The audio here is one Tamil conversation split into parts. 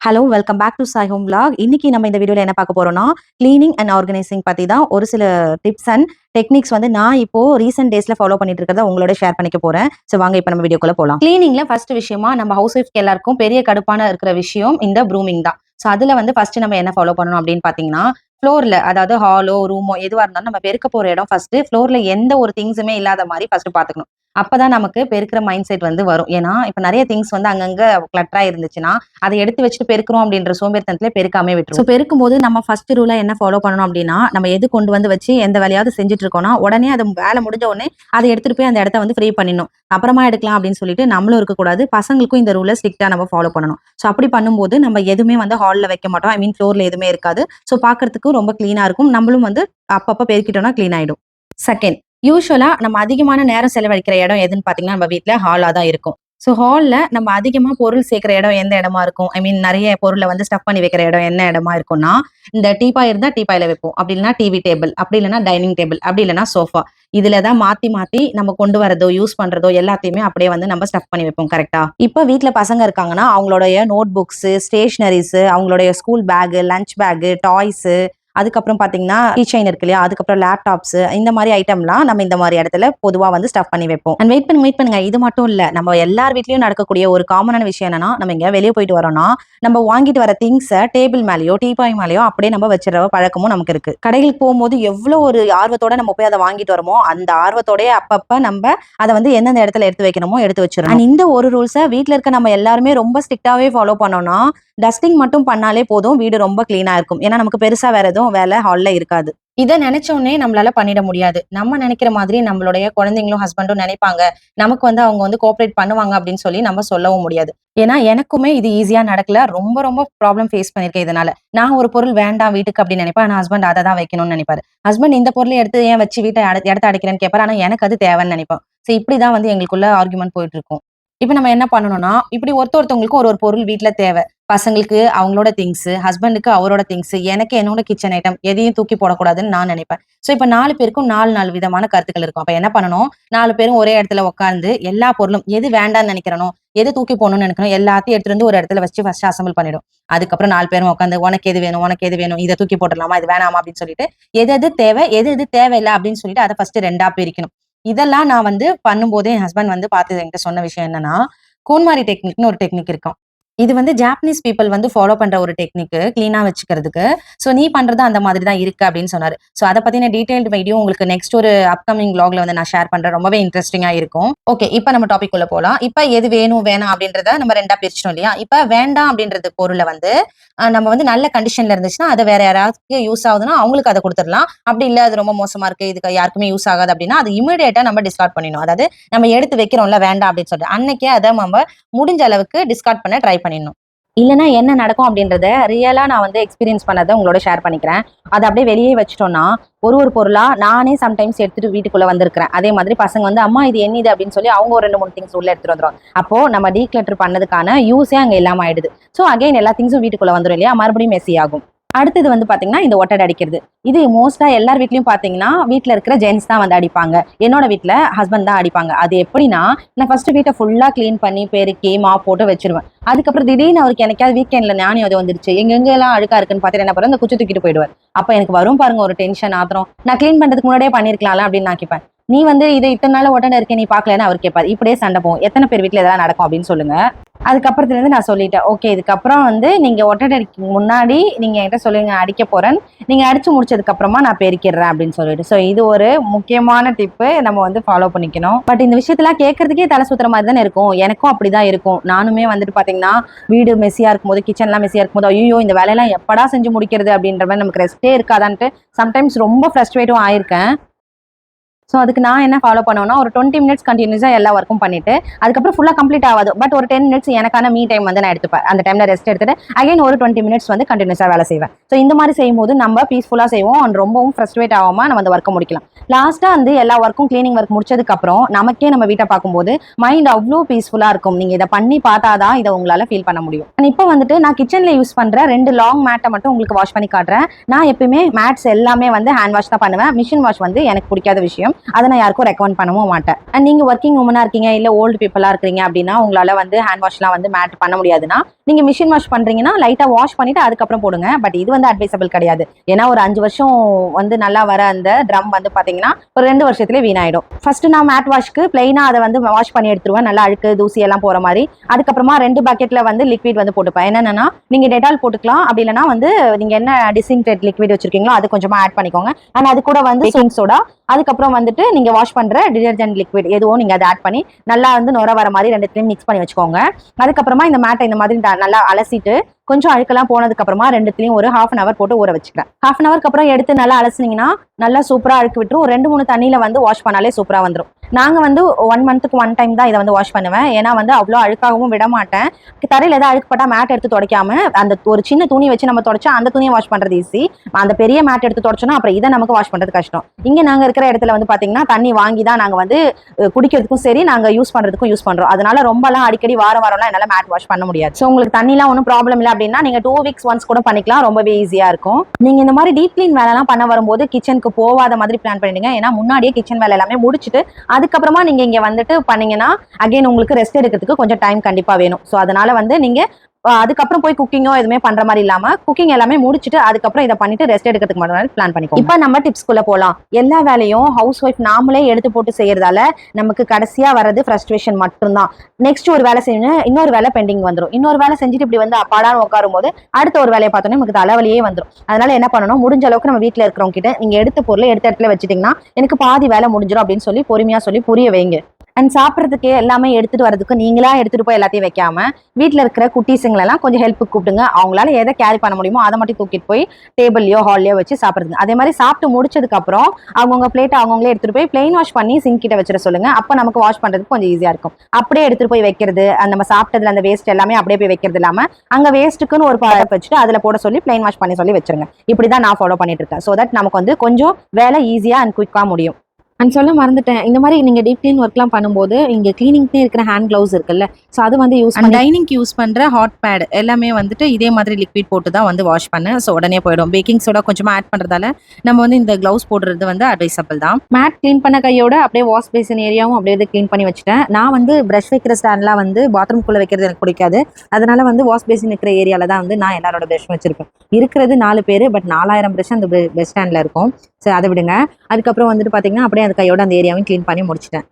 Hello welcome back to Sai home vlog. இன்னைக்கு நம்ம இந்த வீடியோல என்ன பார்க்க போறோம்னா கிளீனிங் அண்ட் ஆர்கனைசிங் பத்தி தான் ஒரு சில டிப்ஸ் அண்ட் டெக்னிக்ஸ் வந்து நான் இப்போ ரீசெண்ட் டேஸ்ல ஃபாலோ பண்ணிட்டு இருக்கிறத உங்களோட ஷேர் பண்ணிக்க போறேன். ஸோ வாங்க இப்போ நம்ம வீடியோக்குள்ள போலாம். கிளீனிங்ல ஃபர்ஸ்ட் விஷயமா நம்ம ஹவுஸ் ஒய்ஃப்க்கு எல்லாருக்கும் பெரிய கடுப்பான இருக்கிற விஷயம் இந்த ப்ரூமிங் தான். ஸோ அதுல வந்து ஃபர்ஸ்ட் நம்ம என்ன ஃபாலோ பண்ணணும் அப்படின்னு பாத்தீங்கன்னா ஃப்ளோர்ல, அதாவது ஹாலோ ரூமோ எதுவா இருந்தாலும் நம்ம பெருக்க போற இடம் ஃபர்ஸ்ட் ஃப்ளோர்ல எந்த ஒரு திங்ஸுமே இல்லாத மாதிரி ஃபர்ஸ்ட் பாத்துக்கணும். அப்பதான் நமக்கு பெருக்கிற மைண்ட் செட் வந்து வரும். ஏன்னா இப்ப நிறைய திங்ஸ் வந்து அங்கங்க கிளட்டரா இருந்துச்சுன்னா அதை எடுத்து வச்சுட்டு பெருக்கிறோம் அப்படின்ற சோம்பேறித்தனத்துல பெருக்காமே விட்டுரும். ஸோ பெருக்கும் போது நம்ம ஃபர்ஸ்ட் ரூலா என்ன ஃபாலோ பண்ணணும் அப்படின்னா, நம்ம எது கொண்டு வந்து வச்சு எந்த வேலையாவது செஞ்சுட்டு இருக்கோம்னா உடனே அது வேலை முடிஞ்ச உடனே அதை எடுத்துட்டு போய் அந்த இடத்த வந்து ஃப்ரீ பண்ணிடணும். அப்புறமா எடுக்கலாம் அப்படின்னு சொல்லிட்டு நம்மளும் இருக்கக்கூடாது, பசங்களுக்கும் இந்த ரூலை ஸ்ட்ரிக்டா நம்ம ஃபாலோ பண்ணணும். ஸோ அப்படி பண்ணும்போது நம்ம எதுவுமே வந்து ஹாலில் வைக்க மாட்டோம், ஐ மீன் ஃப்ளோர்ல எதுவுமே இருக்காது. ஸோ பாக்குறதுக்கும் ரொம்ப கிளீனா இருக்கும், நம்மளும் வந்து அப்பப்போ பெருக்கிட்டோம்னா கிளீன் ஆயிடும். செகண்ட், யூஸ்வலா நம்ம அதிகமான நேரம் செலவழிக்கிற இடம் எதுன்னு பாத்தீங்கன்னா நம்ம வீட்டுல ஹாலா தான் இருக்கும். ஸோ ஹால்ல நம்ம அதிகமா பொருள் சேர்க்கிற இடம் எந்த இடமா இருக்கும், ஐ மீன் நிறைய பொருளை வந்து ஸ்டஃப் பண்ணி வைக்கிற இடம் என்ன இடமா இருக்கும்னா, இந்த டீபாய் இருந்தா டீபாயில வைப்போம், அப்படி இல்லைன்னா டிவி டேபிள், அப்படி இல்லைன்னா டைனிங் டேபிள், அப்படி இல்லைன்னா சோஃபா. இதுலதான் மாத்தி மாத்தி நம்ம கொண்டு வரதோ யூஸ் பண்றதோ எல்லாத்தையுமே அப்படியே வந்து நம்ம ஸ்டஃப் பண்ணி வைப்போம். கரெக்டா? இப்ப வீட்டுல பசங்க இருக்காங்கன்னா அவங்களுடைய நோட் புக்ஸ், ஸ்டேஷனரிஸ், அவங்களுடைய school bag, lunch bag, toys, அதுக்கப்புறம் பாத்தீங்கன்னா கீச்சைன் இருக்கு இல்லையா, அதுக்கப்புறம் லேப்டாப்ஸ், இந்த மாதிரி ஐட்டம்லாம் நம்ம இந்த மாதிரி இடத்துல பொதுவா வந்து ஸ்டஃப் பண்ணி வைப்போம். அண்ட் வெயிட் பண்ணுங்க, இது மட்டும் இல்ல, நம்ம எல்லார் வீட்லயும் நடக்கக்கூடிய ஒரு காமனான விஷயம் என்னன்னா, நம்ம இங்க வெளியே போயிட்டு வரோம்னா நம்ம வாங்கிட்டு வர திங்ஸை டேபிள் மேலேயோ டீபாய் மேலேயோ அப்படியே நம்ம வச்சிடற பழக்கமும் நமக்கு இருக்கு. கடைகளுக்கு போகும்போது எவ்வளவு ஒரு ஆர்வத்தோட நம்ம போய் அதை வாங்கிட்டு வரமோ அந்த ஆர்வத்தோடய அப்பப்ப நம்ம அதை வந்து எந்தெந்த இடத்துல எடுத்து வைக்கணுமோ எடுத்து வச்சிடணும். அண்ட் இந்த ஒரு ரூல்ஸை வீட்டுல இருக்க நம்ம எல்லாருமே ரொம்ப ஸ்ட்ரிக்டாவே ஃபாலோ பண்ணோம்னா டஸ்டிங் மட்டும் பண்ணாலே போதும், வீடு ரொம்ப கிளீனா இருக்கும். ஏன்னா நமக்கு பெருசா வேற எதுவும் வேலை ஹால்ல இருக்காது. இதை நினைச்சோடனே நம்மளால பண்ணிட முடியாது. நம்ம நினைக்கிற மாதிரி நம்மளுடைய குழந்தைங்களும் ஹஸ்பண்டும் நினைப்பாங்க, நமக்கு வந்து அவங்க வந்து கோஆபரேட் பண்ணுவாங்க அப்படின்னு சொல்லி நம்ம சொல்லவும் முடியாது. ஏன்னா எனக்குமே இது ஈஸியா நடக்கல, ரொம்ப ரொம்ப ப்ராப்ளம் ஃபேஸ் பண்ணிருக்கேன் இதனால. நான் ஒரு பொருள் வேண்டாம் வீட்டுக்கு அப்படின்னு நினைப்பேன், ஆனா ஹஸ்பண்ட் அதை தான் வைக்கணும்னு நினைப்பாரு. ஹஸ்பண்ட் இந்த பொருளை எடுத்து ஏன் வச்சு வீட்டை இடத்த அடைக்கிறேன்னு கேட்பாரு, ஆனா எனக்கு அது தேவைன்னு நினைப்பேன். சோ இப்படிதான் வந்து எங்களுக்குள்ள ஆர்குமெண்ட் போயிட்டு இருக்கும். இப்ப நம்ம என்ன பண்ணணும்னா, இப்படி ஒருத்தவங்களுக்கு ஒரு ஒரு பொருள் வீட்டுல தேவை. பசங்களுக்கு அவங்களோட திங்ஸ், ஹஸ்பண்டுக்கு அவரோட திங்ஸ், எனக்கு என்னோட கிச்சன் ஐட்டம், எதையும் தூக்கி போடக்கூடாதுன்னு நான் நினைப்பேன். சோ இப்ப 4 பேருக்கும் 4 விதமான கருத்துக்கள் இருக்கும். அப்ப என்ன பண்ணணும், 4 பேரும் ஒரே இடத்துல உட்கார்ந்து எல்லா பொருளும் எது வேண்டாம்னு நினைக்கிறனோ, எது தூக்கி போடணும்னு நினைக்கணும் எல்லாத்தையும் எடுத்துட்டு வந்து ஒரு இடத்துல வச்சு ஃபர்ஸ்ட் அசம்பிள் பண்ணிடும். அதுக்கப்புறம் 4 பேரும் உட்காந்து உனக்கு எது வேணும், உனக்கு எது வேணும், இதை தூக்கி போட்டுடலாமா, இது வேணாமா அப்படின்னு சொல்லிட்டு எது எது தேவை எது எது தேவையில்லை அப்படின்னு சொல்லிட்டு அதை ஃபர்ஸ்ட் 2ஆ பிரிக்கணும். இதெல்லாம் நான் வந்து பண்ணும்போதே என் ஹஸ்பண்ட் வந்து பார்த்து என்கிட்ட சொன்ன விஷயம் என்னன்னா, கோன்மாரி டெக்னிக்னு ஒரு டெக்னிக் இருக்கும். இது வந்து ஜாப்பனீஸ் பீப்பிள் வந்து ஃபாலோ பண்ற ஒரு டெக்னிக் கிளீனா வச்சுக்கிறதுக்கு. சோ நீ பண்றது அந்த மாதிரி தான் இருக்கு அப்படின்னு சொன்னாரு. சோ அதை பத்தின டீடைல்டு வீடியோ உங்களுக்கு நெக்ஸ்ட் ஒரு அப்கமிங் vlogல வந்து நான் ஷேர் பண்றேன், ரொம்பவே இன்ட்ரெஸ்டிங்கா இருக்கும். ஓகே, இப்போ நம்ம டாபிக் உள்ள போலாம். இப்ப எது வேணும் வேணாம் அப்படின்றத நம்ம 2ஆ பிரிச்சிட்டோம் இல்லையா. இப்ப வேண்டாம் அப்படின்றது பொருளை வந்து நம்ம வந்து நல்ல கண்டிஷன்ல இருந்துச்சுன்னா அதை வேற யாராவது யூஸ் ஆகுதுன்னா அவங்களுக்கு அதை கொடுத்துடலாம். அப்படி இல்ல அது ரொம்ப மோசமா இருக்கு, இதுக்கு யாருக்குமே யூஸ் ஆகாது அப்படின்னா அது இமிடியேட்டா நம்ம டிஸ்கார்ட் பண்ணிடணும். அதாவது நம்ம எடுத்து வைக்கிறோம்ல வேண்டாம் அப்படின்னு சொல்லிட்டு அன்னைக்கே அதை நம்ம முடிஞ்ச அளவுக்கு டிஸ்கார்ட் பண்ண ட்ரை பண்ணிடணும். இல்லைன்னா என்ன நடக்கும் அப்படின்றத ரியலா நான் வந்து எக்ஸ்பீரியன்ஸ் பண்ணதை உங்களோட ஷேர் பண்ணிக்கிறேன். அதை அப்படியே வெளியே வச்சிட்டோம்னா ஒரு ஒரு பொருளா நானே சம்டைம்ஸ் எடுத்துட்டு வீட்டுக்குள்ள வந்திருக்கிறேன். அதே மாதிரி பசங்க வந்து அம்மா இது என்னது அப்படின்னு சொல்லி அவங்க ஒரு 2-3 திங்ஸ் உள்ள எடுத்துட்டு வந்துரும். அப்போ நம்ம டீக்ளட்டர் பண்ணதுக்கான யூஸே அங்க இல்லாம ஆயிடுது. சோ அகைன் எல்லா திங்ஸும் வீட்டுக்குள்ள வந்துடும் இல்லையா, மறுபடியும் மெஸ்ஸி ஆகும். அடுத்தது வந்து பாத்தீங்கன்னா இந்த ஒட்டடை அடிக்கிறது. இது மோஸ்டா எல்லார் வீட்லயும் பாத்தீங்கன்னா வீட்டுல இருக்கிற ஜென்ஸ் தான் வந்து அடிப்பாங்க. என்னோட வீட்டுல ஹஸ்பண்ட் தான் அடிப்பாங்க. அது எப்படின்னா, நான் ஃபர்ஸ்ட் வீட்டை ஃபுல்லா கிளீன் பண்ணி பெருக்கி மாப் போட்டு வச்சிருவேன். அதுக்கப்புறம் திடீர்னு அவருக்கு எனக்காவது வீக்கெண்ட்ல ஞானி அது வந்துருச்சு, எங்கெல்லாம் அழுக்கா இருக்குன்னு பாத்துட்டு என்ன பண்ணுறேன், இந்த குச்சி தூக்கிட்டு போயிடுவார். அப்ப எனக்கு வரும் பாருங்க ஒரு டென்ஷன் ஆத்திரம். நான் கிளீன் பண்றதுக்கு முன்னாடியே பண்ணிருக்கலாம் அப்படின்னு நான் கேட்பேன். நீ வந்து இது இத்தனை நாள் ஒட்டடை இருக்கேன் நீ பாக்கலன்னு அவர் கேட்பாரு. இப்படியே சண்டை போகும். எத்தனை பேர் வீட்டுல இதெல்லாம் நடக்கும் அப்படின்னு சொல்லுங்க. அதுக்கப்புறத்துல இருந்து நான் சொல்லிட்டேன், ஓகே இதுக்கப்புறம் வந்து நீங்க ஒட்டடை அடிக்க முன்னாடி நீங்க என்கிட்ட சொல்லுங்க அடிக்க போறேன், நீங்க அடிச்சு முடிச்சதுக்கு அப்புறமா நான் பெருக்கிடுறேன் அப்படின்னு சொல்லிட்டு. சோ இது ஒரு முக்கியமான டிப்பு, நம்ம வந்து ஃபாலோ பண்ணிக்கணும். பட் இந்த விஷயத்தெல்லாம் கேட்கறதுக்கே தலை சுத்துற மாதிரி தானே இருக்கும். எனக்கும் அப்படிதான் இருக்கும். நானுமே வந்துட்டு பாத்தீங்கன்னா வீடு மெஸ்ஸியா இருக்கும்போது, கிச்சன்லாம் மெஸ்ஸியா இருக்கும்போது ஐயோ இந்த வேலையெல்லாம் எப்படா செஞ்சு முடிக்கிறது அப்படின்ற மாதிரி நமக்கு ரெஸ்டே இருக்காதான்ட்டு சம்டைம்ஸ் ரொம்ப ஃப்ரஸ்ட்ரேட்டும் ஆயிருக்கேன். ஸோ அதுக்கு நான் என்ன ஃபாலோ பண்ணுவேன்னா, ஒரு 20 மினிட்ஸ் கண்டினியூஸா எல்லா ஒர்க்கும் பண்ணிட்டு அதுக்கப்புறம் ஃபுல்லா கம்ப்ளீட் ஆகாது, பட் ஒரு 10 மினிட்ஸ் எனக்கான மீ டைம் வந்து நான் எடுத்துப்பேன். அந்த டைம்ல ரெஸ்ட் எடுத்துட்டு அகைன் ஒரு 20 மினிட்ஸ் வந்து கண்டினியூஸா வேலை செய்வேன். ஸோ இந்த மாதிரி செய்யும்போது நம்ம பீஸ்ஃபுல்லா செய்வோம் அண்ட் ரொம்பவும் ஃப்ரஸ்ட்ரேட் ஆகாம நம்ம அந்த ஒர்க்கை முடிக்கலாம். லாஸ்டா வந்து எல்லா ஒர்க்கும் கிளீனிங் ஒர்க் முடிச்சதுக்கு அப்புறம் நமக்கே நம்ம வீட்டை பார்க்கும்போது மைண்ட் அவ்வளோ பீஸ்ஃபுல்லா இருக்கும். நீங்க இதை பண்ணி பார்த்தாதான் இதை உங்களால ஃபீல் பண்ண முடியும். இப்போ வந்துட்டு நான் கிச்சன்ல யூஸ் பண்ற 2 லாங் மேட்டை மட்டும் உங்களுக்கு வாஷ் பண்ணி காட்டுறேன். நான் எப்பயுமே மேட்ஸ் எல்லாமே வந்து ஹேண்ட் வாஷ் தான் பண்ணுவேன். மிஷின் வாஷ் வந்து எனக்கு பிடிக்காத விஷயம். அதை நான் யாருக்கும் ரெக்கமெண்ட் பண்ணவும் மாட்டேன். அண்ட் நீங்க ஒர்க்கிங் உமனா இருக்கீங்க, இல்ல ஓல்டு பீப்புளா இருக்கீங்க அப்படின்னா உங்களால வந்து ஹேண்ட் வாஷ்லாம் வந்து மேட் பண்ண முடியாதுன்னா நீங்க மிஷின் வாஷ் பண்றீங்கன்னா லைட்டா வாஷ் பண்ணிட்டு அதுக்கப்புறம் போடுங்க. பட் இது வந்து அட்வைசபிள் கிடையாது. ஏன்னா ஒரு 5 வருஷம் வந்து நல்லா வர அந்த ட்ரம் வந்து பாத்தீங்கன்னா ஒரு 2 வருஷத்துலேயே வீணாயிடும். ஃபர்ஸ்ட் நான் மேட் வாஷ்க்கு பிளைனா அதை வந்து வாஷ் பண்ணி எடுத்துருவேன், நல்லா அழுக்கு தூசி எல்லாம் போற மாதிரி. அதுக்கப்புறமா 2 பக்கெட்ல வந்து லிக்விட் வந்து போட்டுப்பேன். என்னன்னா நீங்க டெட்டால் போட்டுக்கலாம், அப்படி இல்லைன்னா வந்து நீங்க என்ன டிஸ்இன்ஃபெக்ட் லிக்விட் வச்சிருக்கீங்களோ அது கொஞ்சமா ஆட் பண்ணிக்கோங்க. அண்ட் அது கூட வந்து பேக்கிங் சோடா, அதுக்கப்புறம் வந்துட்டு நீங்க வாஷ் பண்ற டிடர்ஜென்ட் லிக்விட் எதுவும் நீங்க அதை ஆட் பண்ணி நல்லா வந்து நுர வர மாதிரி ரெண்டுத்தையும் மிக்ஸ் பண்ணி வச்சுக்கோங்க. அதுக்கப்புறமா இந்த மேட்டை இந்த மாதிரி நல்லா அலசிட்டு கொஞ்சம் அழுக்கெல்லாம் போனதுக்கு அப்புறமா ரெண்டுத்துலயும் ஒரு 1/2 hour போட்டு ஊற வச்சுக்கிறேன். 1/2 hour அப்புறம் எடுத்து நல்லா அலசினீங்கன்னா நல்லா சூப்பரா அழுக்கு விட்டுரும். 2-3 தண்ணியில வந்து வாஷ் பண்ணாலே சூப்பரா வந்துடும். நாங்க வந்து 1 monthக்கு 1 time தான் இதை வந்து வாஷ் பண்ணுவேன். ஏன்னா வந்து அவ்வளோ அழுக்காகவும் விட மாட்டேன். தரையில ஏதாவது அழுக்கு பட்டா மேட் எடுத்து துடைக்காம அந்த ஒரு சின்ன துணி வச்சு நம்ம தொடச்சா அந்த துணியை வாஷ் பண்றது ஈஸி. அந்த பெரிய மேட் எடுத்து தொடச்சோன்னா அப்புறம் இதை நமக்கு வாஷ் பண்றது கஷ்டம். இங்க நாங்க இருக்கிற இடத்துல வந்து பாத்தீங்கன்னா தண்ணி வாங்கி தான் நாங்க வந்து குடிக்கிறதுக்கும் சரி நாங்க யூஸ் பண்றதுக்கும் யூஸ் பண்றோம். அதனால ரொம்பலாம் அடிக்கடி வாரம்லாம் என்னால மேட் வாஷ் பண்ண முடியாது. ஸோ உங்களுக்கு தண்ணிலாம் ஒன்றும் ப்ராப்ளம் இல்லை அப்படின்னா நீங்க 2 weeks ஒன்ஸ் கூட பண்ணிக்கலாம். ரொம்பவே ஈஸியா இருக்கும். நீங்க இந்த மாதிரி டீப் கிளீன் வேலைலாம் பண்ண வரும்போது கிச்சனுக்கு போகாத மாதிரி பிளான் பண்ணிடுங்க. ஏன்னா முன்னாடியே கிச்சன் வேலை எல்லாமே முடிச்சுட்டு அதுக்கப்புறமா நீங்க இங்க வந்துட்டு பண்ணீங்கன்னா அகைன் உங்களுக்கு ரெஸ்ட் எடுக்கிறதுக்கு கொஞ்சம் டைம் கண்டிப்பா வேணும். ஸோ அதனால வந்து நீங்க அதுக்கப்புறம் போய் குக்கிங்கோ எதுவுமே பண்ற மாதிரி இல்லாம குக்கிங் எல்லாமே முடிச்சுட்டு அதுக்கப்புறம் இதை பண்ணிட்டு ரெஸ்ட் எடுக்கிறதுக்கு மட்டும் பிளான் பண்ணிக்கோங்க. இப்போ நம்ம டிப்ஸ்குள்ள போலாம். எல்லா வேலையும் ஹவுஸ் ஒய்ஃப் நாமளே எடுத்து போட்டு செய்யறதால நமக்கு கடைசியா வர்றது ஃப்ரஸ்ட்ரேஷன் மட்டும்தான். நெக்ஸ்ட் ஒரு வேலை செய்யணும், இன்னொரு வேலை பெண்டிங் வந்துடும். இன்னொரு வேலை செஞ்சுட்டு இப்படி வந்து அப்பாடான்னு உட்காரும் போது அடுத்த ஒரு வேலையை பார்த்தோன்னே நமக்கு தலைவலியே வந்துடும். அதனால என்ன பண்ணணும், முடிஞ்ச அளவுக்கு நம்ம வீட்டில் இருக்கிறவங்க கிட்ட நீங்க எடுத்த பொருளை எடுத்த இடத்துல வச்சுட்டீங்கன்னா எனக்கு பாதி வேலை முடிஞ்சிடும் அப்படின்னு சொல்லி பொறுமையா சொல்லி புரிய வைங்க. அண்ட் சாப்பிட்றதுக்கு எல்லாமே எடுத்துட்டு வரதுக்கு நீங்களா எடுத்துட்டு போய் எல்லாத்தையும் வைக்காம வீட்டில் இருக்கிற குட்டீஸுங்களெல்லாம் கொஞ்சம் ஹெல்ப்புக்கு கூப்பிடுங்க. அவங்களால எதை கேரி பண்ண முடியுமோ அதை மட்டும் தூக்கிட்டு போய் டேபிள்லையோ ஹால்லையோ வச்சு சாப்பிடுறது. அதே மாதிரி சாப்பிட்டு முடிச்சதுக்கு அப்புறம் அவங்கவுங்க பிளேட் அவங்களே எடுத்துட்டு போய் பிளெயின் வாஷ் பண்ணி சிங்க் கிட்ட வச்சிட சொல்லுங்க. அப்போ நமக்கு வாஷ் பண்றதுக்கு கொஞ்சம் ஈஸியா இருக்கும். அப்படியே எடுத்துட்டு போய் வைக்கிறது, அந்த நம்ம சாப்பிட்டதுல அந்த வேஸ்ட் எல்லாமே அப்படியே போய் வைக்கிறது இல்லாம அங்க வேஸ்ட்டுக்குன்னு ஒரு பாடை வச்சுட்டு அதுல போட சொல்லி பிளெயின் வாஷ் பண்ணி சொல்லி வச்சிருங்க. இப்படிதான் நான் ஃபாலோ பண்ணிட்டு இருக்கேன். ஸோ தட் நமக்கு வந்து கொஞ்சம் வேலை ஈஸியா அண்ட் குயிக்கா முடியும். அண்ட் சொல்ல மறந்துட்டேன், இந்த மாதிரி நீங்க டீப் கிளீன் ஒர்க்லாம் பண்ணும்போது இங்க கிளீனிங்க்கு இருக்கிற ஹேண்ட் கிளவுஸ் இருக்குல்ல, ஸோ அது வந்து யூஸ் பண்ணி டைனிங்க்கு யூஸ் பண்ற ஹாட் பேட் எல்லாமே வந்துட்டு இதே மாதிரி லிக்விட் போட்டு தான் வந்து வாஷ் பண்ணேன். ஸோ உடனே போயிடும். பேக்கிங் சோடா கொஞ்சமா ஆட் பண்றதால நம்ம வந்து இந்த கிளவுஸ் போடுறது வந்து அட்வைசபிள் தான். மேட் கிளீன் பண்ண கையோட அப்படியே வாஷ் பேசின் ஏரியாவும் அப்படியே கிளீன் பண்ணி வச்சுட்டேன். நான் வந்து பிரஷ் வைக்கிற ஸ்டாண்ட்லாம் வந்து பாத்ரூம்குள்ள வைக்கிறது எனக்கு பிடிக்காது. அதனால வந்து வாஷ் பேசின் இருக்கிற ஏரியால தான் வந்து நான் எல்லாரோட பிரஷ் வச்சிருப்பேன். இருக்கிறது 4 பேர், பட் 4000 பிரஷ் அந்த பிரஷ் ஸ்டாண்ட்ல இருக்கும். சரி, அதை விடுங்க. அதுக்கப்புறம் வந்துட்டு பாத்தீங்கன்னா அப்படியே அந்த கையோட அந்த ஏரியாவையும் கிளீன் பண்ணி முடிச்சிட்டேன்.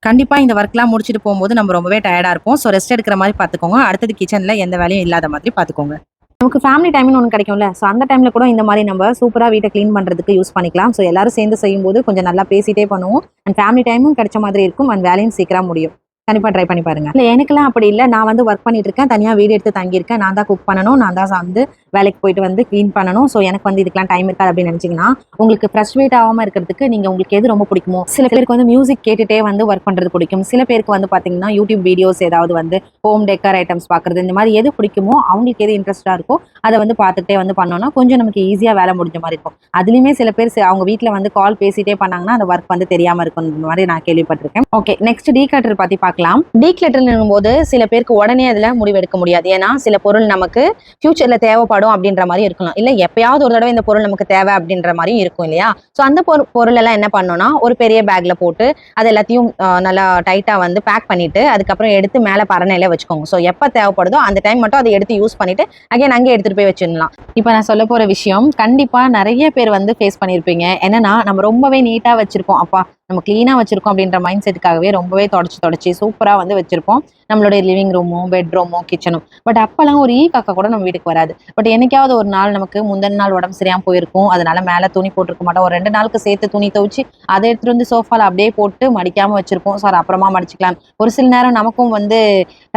கண்டிப்பா இந்த ஒர்க்லாம் முடிச்சுட்டு போகும்போது நம்ம ரொம்பவே டயர்டா இருப்போம். ஸோ ரெஸ்ட் எடுக்கிற மாதிரி பாத்துக்கோங்க. அடுத்தது கிச்சன்ல எந்த வேலையும் இல்லாத மாதிரி பாத்துக்கோங்க. நமக்கு ஃபேமிலி டைம்னு ஒன்று கிடைக்கும்ல, ஸோ அந்த டைம்ல கூட இந்த மாதிரி நம்ம சூப்பராக வீட்டை க்ளீன் பண்ணுறதுக்கு யூஸ் பண்ணிக்கலாம். ஸோ எல்லாரும் சேர்ந்து செய்யும்போது கொஞ்சம் நல்லா பேசிட்டே பண்ணுவோம். அண்ட் ஃபேமிலி டைமும் கிடைச்ச மாதிரி இருக்கும். அண்ட் வேலையும் சீக்கிரம் முடியும். கண்டிப்பா ட்ரை பண்ணி பாருங்க. இல்லை எனக்குலாம் அப்படி இல்லை, நான் வந்து ஒர்க் பண்ணிட்டு இருக்கேன், தனியாக வீடு எடுத்து தங்கியிருக்கேன், நான் தான் குக் பண்ணணும், நான் தான் வந்து வேலைக்கு போயிட்டு வந்து க்ளீன் பண்ணணும். ஸோ எனக்கு வந்து இதுக்கெல்லாம் டைம் இருக்காது அப்படின்னு நினைச்சிங்கன்னா உங்களுக்கு ஃப்ரஸ்ட்ரேட் ஆகாமல் இருக்கிறதுக்கு நீங்கள் உங்களுக்கு எது ரொம்ப பிடிக்குமோ, சில பேருக்கு வந்து மியூசிக் கேட்டுகிட்டே வந்து ஒர்க் பண்ணுறது பிடிக்கும். சில பேருக்கு வந்து பார்த்தீங்கன்னா யூடியூப் வீடியோஸ் ஏதாவது வந்து ஹோம் டெக்கர் ஐட்டம்ஸ் பார்க்குறது, இந்த மாதிரி எது பிடிக்குமோ அவங்களுக்கு எது இன்ட்ரெஸ்ட்டாக இருக்கோ அதை வந்து பார்த்துக்கிட்டே வந்து பண்ணோம்னா கொஞ்சம் நமக்கு ஈஸியாக வேலை முடிஞ்ச மாதிரி இருக்கும். அதுலேயுமே சில பேர் அவங்க வீட்டில் வந்து கால் பேசிட்டே பண்ணாங்கன்னா அந்த ஒர்க் வந்து தெரியாமல் இருக்கும் மாதிரி நான் கேள்விப்பட்டிருக்கேன். ஓகே, நெக்ஸ்ட் டீக்ளட்டர் பற்றி பார்க்கலாம். டீக்ளட்டர்னும் போது சில பேருக்கு உடனே அதில் முடிவெடுக்க முடியாது. ஏன்னா சில பொருள் நமக்கு ஃபியூச்சர்ல தேவைப்படும் அப்படின்ற மாதிரி இருக்கலாம், இல்லை எப்பயாவது ஒரு தடவை இந்த பொருள் நமக்கு தேவை அப்படின்ற மாதிரியும் இருக்கும் இல்லையா. ஸோ அந்த பொருள் எல்லாம் என்ன பண்ணணும்னா ஒரு பெரிய பேக்ல போட்டு அது எல்லாத்தையும் நல்லா டைட்டா வந்து பேக் பண்ணிட்டு அதுக்கப்புறம் எடுத்து மேலே பரணையில வச்சுக்கோங்க. ஸோ எப்போ தேவைப்படுதோ அந்த டைம் மட்டும் அதை எடுத்து யூஸ் பண்ணிட்டு அகைன் அங்கே எடுத்துட்டு போய் வச்சிடலாம். இப்போ நான் சொல்ல போற விஷயம் கண்டிப்பா நிறைய பேர் வந்து ஃபேஸ் பண்ணியிருப்பீங்க. என்னன்னா நம்ம ரொம்பவே நீட்டா வச்சிருப்போம், அப்பா நம்ம கிளீனா வச்சிருக்கோம் அப்படின்ற மைண்ட் செட்டுக்காகவே ரொம்பவே தொடச்சி சூப்பரா வந்து வச்சிருப்போம் நம்மளுடைய லிவிங் ரூமோ பெட்ரூமோ கிச்சனும். பட் அப்பெல்லாம் ஒரு காக்கா கூட நம்ம வீட்டுக்கு வராது. பட் என்னைக்காவது ஒரு நாள் நமக்கு முந்தின நாள் உடம்பு சரியாம போயிருக்கும், அதனால மேல துணி போட்டிருக்க மாட்டோம், ஒரு 2 நாளுக்கு சேர்த்து துணி துவச்சு அதை எடுத்துட்டு வந்து சோஃபால அப்படியே போட்டு மடிக்காம வச்சிருப்போம். சார் அப்புறமா மடிச்சுக்கலாம். ஒரு சில நேரம் நமக்கும் வந்து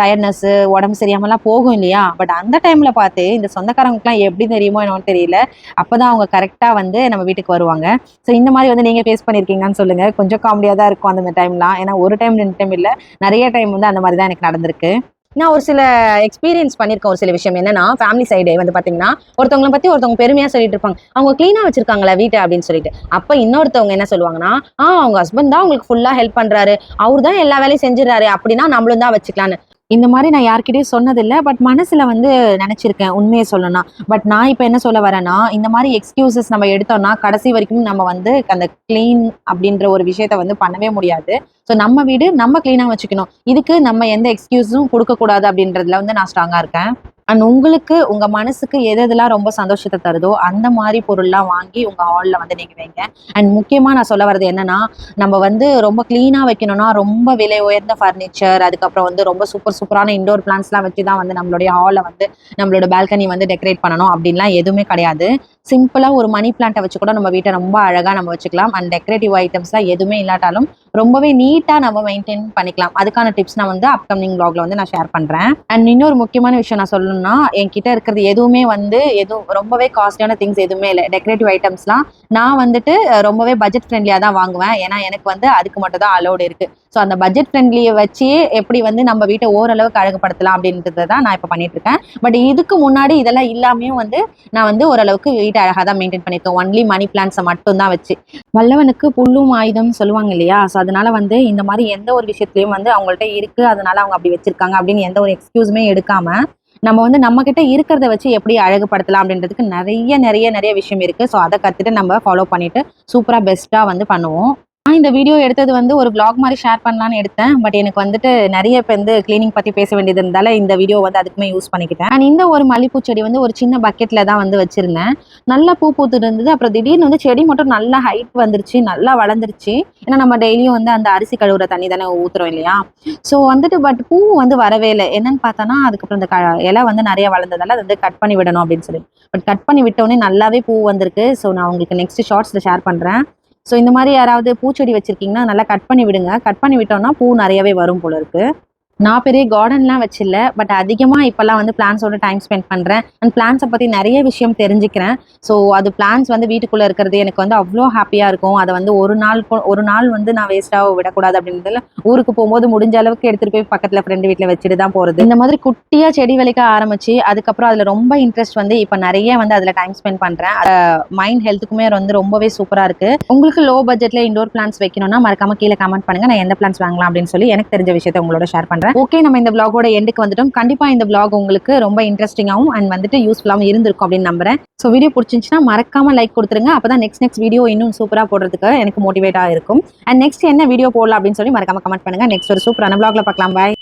டயர்ட்னஸ் உடம்பு சரியாமலாம் போகும் இல்லையா. பட் அந்த டைம்ல பார்த்து இந்த சொந்தக்காரங்களுக்குலாம் எப்படி தெரியுமோ என்னன்னு தெரியல, அப்பதான் அவங்க கரெக்டா வந்து நம்ம வீட்டுக்கு வருவாங்க. ஸோ இந்த மாதிரி வந்து நீங்க ஃபேஸ் பண்ணிருக்கீங்கன்னு சொல்லுங்க. கொஞ்சம் காமெடியா தான் இருக்கும் அந்த டைம்லாம். ஏன்னா ஒரு டைம் 2 டைம் இல்லை, நிறைய டைம் வந்து அந்த மாதிரி தான் எனக்கு நடந்திருக்கு. நான் ஒரு சில எக்ஸ்பீரியன்ஸ் பண்ணியிருக்கேன். ஒரு சில விஷயம் என்னன்னா ஃபேமிலி சைடு வந்து பாத்தீங்கன்னா ஒருத்தவங்களை பத்தி ஒருத்தவங்க பெருமையா சொல்லிட்டு இருப்பாங்க, அவங்க கிளீனா வச்சிருக்காங்களா வீட்டை அப்படின்னு சொல்லிட்டு. அப்ப இன்னொருத்தவங்க என்ன சொல்லுவாங்கன்னா, அவங்க ஹஸ்பண்ட் தான் உங்களுக்கு ஃபுல்லா ஹெல்ப் பண்றாரு, அவர் தான் எல்லா வேலையும் செஞ்சிடறாரு, அப்படின்னா நம்மளும் தான் வச்சுக்கலான்னு. இந்த மாதிரி நான் யார்கிட்டயும் சொன்னதில்ல. பட் மனசுல வந்து நெனச்சிருக்கேன் உண்மைய சொல்லணும்னா. பட் நான் இப்ப என்ன சொல்ல வரேன்னா, இந்த மாரி எக்ஸ்கியூசஸ் நம்ம எடுத்தோம்னா, கடைசி வரைக்கும் நம்ம வந்து அந்த கிளீன் அப்படின்ற ஒரு விஷயத்த வந்து பண்ணவே முடியாது. ஸோ நம்ம வீடு நம்ம கிளீனா வச்சுக்கணும். இதுக்கு நம்ம எந்த எக்ஸ்கியூஸும் குடுக்கக்கூடாது அப்படின்றதுல வந்து நான் ஸ்ட்ராங்கா இருக்கேன். அண்ட் உங்களுக்கு உங்க மனசுக்கு எதெல்லாம் ரொம்ப சந்தோஷத்த தருதோ, அந்த மாரி பொருள்லாம் வாங்கி உங்க ஹால்ல வந்து நீங்க வைங்க. அண்ட் முக்கியமா நான் சொல்ல வர்றது என்னன்னா, நம்ம வந்து ரொம்ப கிளீனா வைக்கணும்னா, ரொம்ப விலை உயர்ந்த ஃபர்னிச்சர், அதுக்கப்புறம் வந்து ரொம்ப சூப்பர் சூப்பரான இன்டோர் பிளான்ட்ஸ்லாம் வச்சு தான் வந்து நம்மளுடைய ஹால வந்து நம்மளோட பால்கனி வந்து டெக்கரேட் பண்ணணும் அப்படின்லாம் எதுவுமே கிடையாது. சிம்பிளா ஒரு மணி பிளான்ட்ட வச்சு கூட நம்ம வீட்ட ரொம்ப அழகா நம்ம வச்சுக்கலாம். அண்ட் டெக்கரேட்டிவ் ஐட்டம்ஸ்லாம் எதுவுமே இல்லாட்டாலும் ரொம்பவே நீட்டா நம்ம மெயின்டெயின் பண்ணிக்கலாம். அதுக்கான டிப்ஸ் நான் வந்து அப்கமிங் வ்ளாக்ல வந்து நான் ஷேர் பண்றேன். அண்ட் இன்னொரு முக்கியமான விஷயம் நான் சொல்லணும்னா, என்கிட்ட இருக்கிறது எதுவுமே வந்து எதுவும் ரொம்பவே காஸ்ட்லியான திங்ஸ் எதுவுமே இல்ல. டெக்கரேட்டிவ் ஐட்டம்ஸ்லாம் நான் வந்துட்டு ரொம்பவே பட்ஜெட் ஃப்ரெண்ட்லியா தான் வாங்குவேன். ஏன்னா, எனக்கு வந்து அதுக்கு மட்டும் தான் அலோட் இருக்கு. ஸோ அந்த பட்ஜெட் ஃப்ரெண்ட்லிய வச்சே எப்படி வந்து நம்ம வீட்ட ஓரளவுக்கு அழகுபடுத்தலாம் அப்படின்றத தான் நான் இப்ப பண்ணிட்டு இருக்கேன். பட் இதுக்கு முன்னாடி இதெல்லாம் இல்லாமயும் வந்து நான் வந்து ஓரளவுக்கு வீட்ட அழகா தான் மெயின்டெயின் பண்ணியிருக்கேன். ஒன்லி மணி பிளான்ட்ஸ மட்டும் தான் வச்சு. வல்லவனுக்கு புல்லும் ஆயுதம்னு சொல்லுவாங்க இல்லையா? ஸோ அதனால வந்து இந்த மாரி எந்த ஒரு விஷயத்திலயும் வந்து அவங்கள்ட்ட இருக்கு, அதனால அவங்க அப்படி வச்சிருக்காங்க அப்படின்னு எந்த ஒரு எக்ஸ்கியூஸுமே எடுக்காம, நம்ம வந்து நம்ம கிட்ட இருக்கிறத வச்சு எப்படி அழகுபடுத்தலாம் அப்படின்றதுக்கு நெறைய விஷயம் இருக்கு. ஸோ அத கத்துட்டு நம்ம ஃபாலோ பண்ணிட்டு சூப்பரா பெஸ்ட்டா வந்து பண்ணுவோம். நான் இந்த வீடியோ எடுத்தது வந்து ஒரு விளாக் மாரி ஷேர் பண்ணலான்னு எடுத்தேன். பட் எனக்கு வந்துட்டு நெறைய இப்ப வந்து கிளீனிங் பத்தி பேச வேண்டியது இருந்ததால இந்த வீடியோ வந்து அதுக்குமே யூஸ் பண்ணிக்கிட்டேன். அண்ட் இந்த ஒரு மல்லிப்பூ செடி வந்து ஒரு சின்ன பக்கெட்ல தான் வந்து வச்சிருந்தேன். நல்லா பூ பூத்துட்டு இருந்தது. அப்புறம் திடீர்னு வந்து செடி மட்டும் நல்லா ஹைட் வந்துருச்சு. நல்லா வளர்ந்துருச்சு. ஏன்னா நம்ம டெய்லியும் வந்து அந்த அரிசி கழுவுற தண்ணி தானே ஊத்துறோம் இல்லையா? ஸோ வந்துட்டு பட் பூ வந்து வரவே இல்ல. என்னன்னு பார்த்தோன்னா, அதுக்கப்புறம் இந்த இலை வந்து நெறைய வளர்ந்ததால அத வந்து கட் பண்ணி விடணும் அப்படின்னு சொல்லி. பட் கட் பண்ணி விட்ட உடனே நல்லாவே பூ வந்திருக்கு. ஸோ நான் உங்களுக்கு நெக்ஸ்ட் ஷார்ட்ஸ்ல ஷேர் பண்றேன். ஸோ இந்த மாரி யாராவது பூச்செடி வச்சிருக்கீங்கன்னா, நல்லா கட் பண்ணி விடுங்க. கட் பண்ணி விட்டோம்னா, பூ நெறையவே வரும் போல இருக்கு. நான் பெரிய கார்டன்லாம் வச்சில்ல. பட் அதிகமா இப்பலாம் வந்து பிளான்ட்ஸோட டைம் ஸ்பெண்ட் பண்றேன். அண்ட் பிளான்ட்ஸ பத்தி நெறைய விஷயம் தெரிஞ்சுக்கிறேன். ஸோ அது பிளான்ட்ஸ் வந்து வீட்டுக்குள்ள இருக்கிறது எனக்கு வந்து அவ்ளோ ஹேப்பியா இருக்கும். அத வந்து ஒரு நாள் வந்து நான் வேஸ்ட்டா விடக்கூடாது அப்படின்றதுல ஊருக்கு போம்போது முடிஞ்ச அளவுக்கு எடுத்துட்டு போய் பக்கத்துல ஃப்ரெண்டு வீட்ல வச்சுட்டு தான் போறது. இந்த மாதிரி குட்டியா செடி வளர்க்க ஆரம்பிச்சு, அதுக்கப்புறம் அதுல ரொம்ப இன்ட்ரெஸ்ட் வந்து இப்ப நெறைய வந்து அதுல டைம் ஸ்பெண்ட் பண்றேன். மைண்ட் ஹெல்த்துக்குமே வந்து ரொம்பவே சூப்பரா இருக்கு. உங்களுக்கு லோ பட்ஜெட்ல இன்டோர் பிளான்ட்ஸ் வைக்கணும்னா மறக்காம கீழ கமெண்ட் பண்ணுங்க. நான் எந்த பிளான்ட்ஸ் வாங்கலாம் அப்படின்னு சொல்லி எனக்கு தெரிஞ்ச விஷயத்த உங்களோட ஷேர் பண்றேன். ஓகே, நம்ம இந்த விளாகோட எண்டுக்கு வந்துட்டோம். கண்டிப்பா இந்த விளாக் உங்களுக்கு ரொம்ப இன்ட்ரெஸ்டிங்காவும் அண்ட் வந்துட்டு யூஸ்ஃபுல்லாவும் இருந்திருக்கும் அப்படின்னு நம்புறேன். ஸோ வீடியோ பிடிச்சிருந்துச்சுன்னா மறக்காம லைக் கொடுத்துருங்க. அப்பதான் நெக்ஸ்ட் வீடியோ இன்னும் சூப்பரா போடுறதுக்கு எனக்கு மோட்டிவேட்டா இருக்கும். அண்ட் நெக்ஸ்ட் என்ன வீடியோ போடலாம் அப்படின்னு சொல்லி மறக்காம கமெண்ட் பண்ணுங்க. நெக்ஸ்ட் ஒரு சூப்பரான விளாக்ல பார்க்கலாம். பாய்.